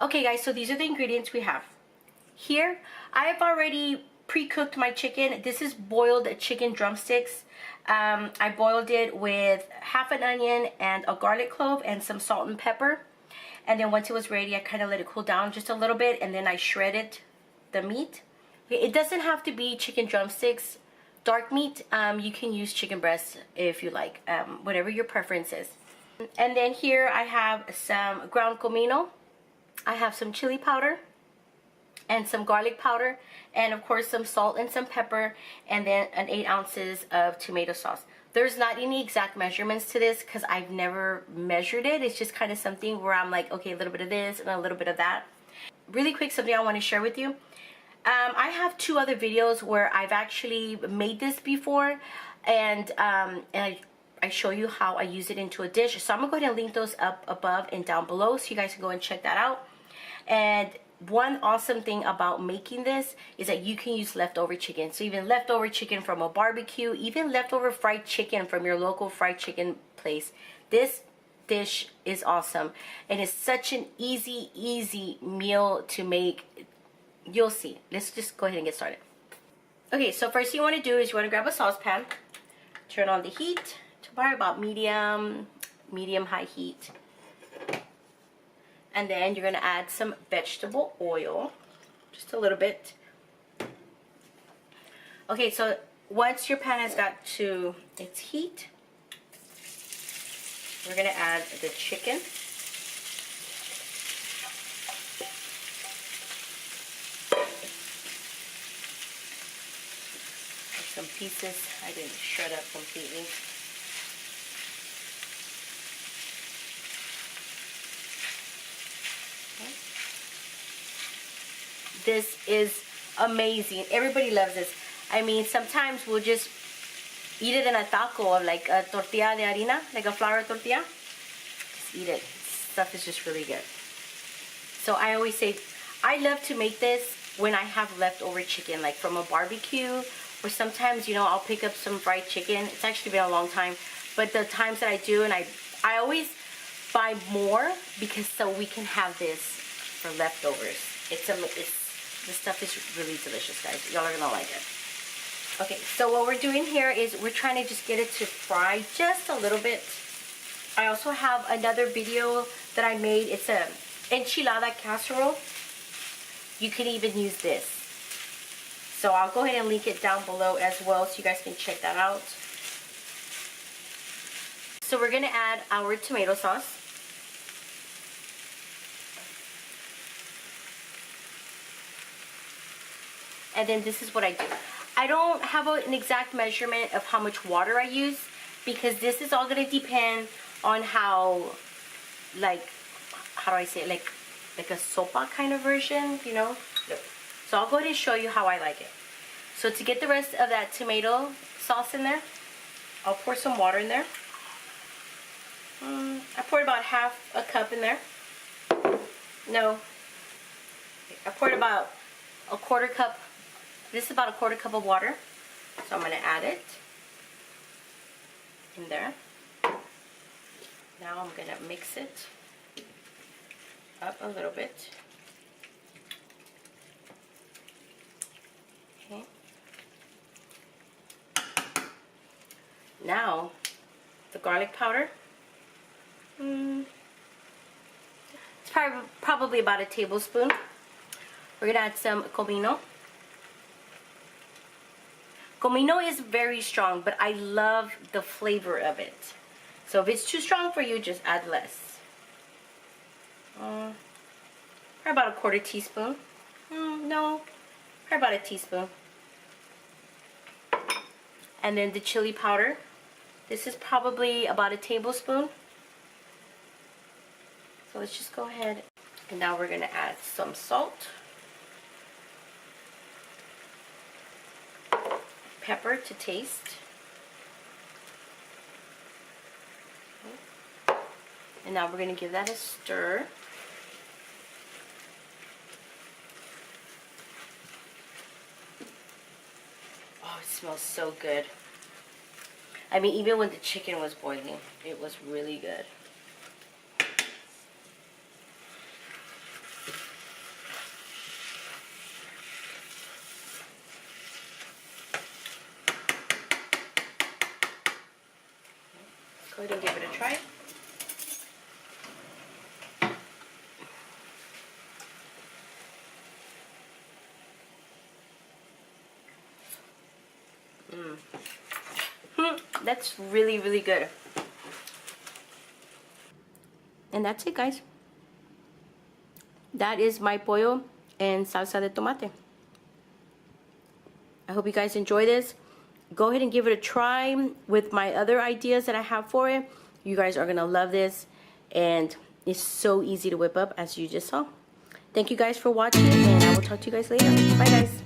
Okay guys, so these are the ingredients we have. Here, I have already pre-cooked my chicken. This is boiled chicken drumsticks. I boiled it with half an onion and a garlic clove and some salt and pepper. And then once it was ready, I kind of let it cool down just a little bit, and then I shredded the meat. It doesn't have to be chicken drumsticks, dark meat. You can use chicken breast if you like, whatever your preference is. And then here I have some ground comino. I have some chili powder and some garlic powder, and of course some salt and some pepper, and then an 8 ounces of tomato sauce. There's not any exact measurements to this because I've never measured it. It's just kind of something where I'm like, okay, a little bit of this and a little bit of that. Really quick, something I want to share with you. I have 2 other videos where I've actually made this before, and I show you how I use it into a dish. So I'm going to go ahead and link those up above and down below so you guys can go and check that out. And one awesome thing about making this is that you can use leftover chicken. So even leftover chicken from a barbecue, even leftover fried chicken from your local fried chicken place. This dish is awesome. And it's such an easy meal to make. You'll see. Let's just go ahead and get started. Okay, so first thing you want to do is you want to grab a saucepan. Turn on the heat to probably about medium-high heat. And then you're going to add some vegetable oil, just a little bit. Okay, so once your pan has got to its heat, we're going to add the chicken. Some pieces I didn't shred up completely. This is amazing. Everybody loves this. I mean, sometimes we'll just eat it in a taco, like a tortilla de harina, like a flour tortilla. Just eat it. Stuff is just really good. So I always say, I love to make this when I have leftover chicken, like from a barbecue, or sometimes, you know, I'll pick up some fried chicken. It's actually been a long time, but the times that I do, and I always buy more because so we can have this for leftovers. This stuff is really delicious, guys. Y'all are gonna like it. Okay, so what we're doing here is we're trying to just get it to fry just a little bit. I also have another video that I made. It's a enchilada casserole. You can even use this. So I'll go ahead and link it down below as well so you guys can check that out. So we're gonna add our tomato sauce. And then this is what I do. I don't have an exact measurement of how much water I use because this is all going to depend on how, like, how do I say it, like a sopa kind of version, you know? So I'll go ahead and show you how I like it. So to get the rest of that tomato sauce in there, I'll pour some water in there. I poured about half a cup in there. No. I poured about a quarter cup. This is about a quarter cup of water. So I'm going to add it in there. Now I'm going to mix it up a little bit. Okay. Now, the garlic powder. It's probably about a tablespoon. We're going to add some comino. Comino is very strong, but I love the flavor of it. So if it's too strong for you, just add less. Probably about a quarter teaspoon. No, probably about a teaspoon. And then the chili powder. This is probably about a tablespoon. So let's just go ahead. And now we're going to add some salt. Pepper to taste. And now we're going to give that a stir. Oh, it smells so good. I mean, even when the chicken was boiling, it was really good. Go ahead and give it a try. That's really, really good. And that's it, guys. That is my pollo and salsa de tomate. I hope you guys enjoy this. Go ahead and give it a try with my other ideas that I have for it. You guys are gonna love this, and it's so easy to whip up, as you just saw. Thank you guys for watching, and I will talk to you guys later. Bye, guys.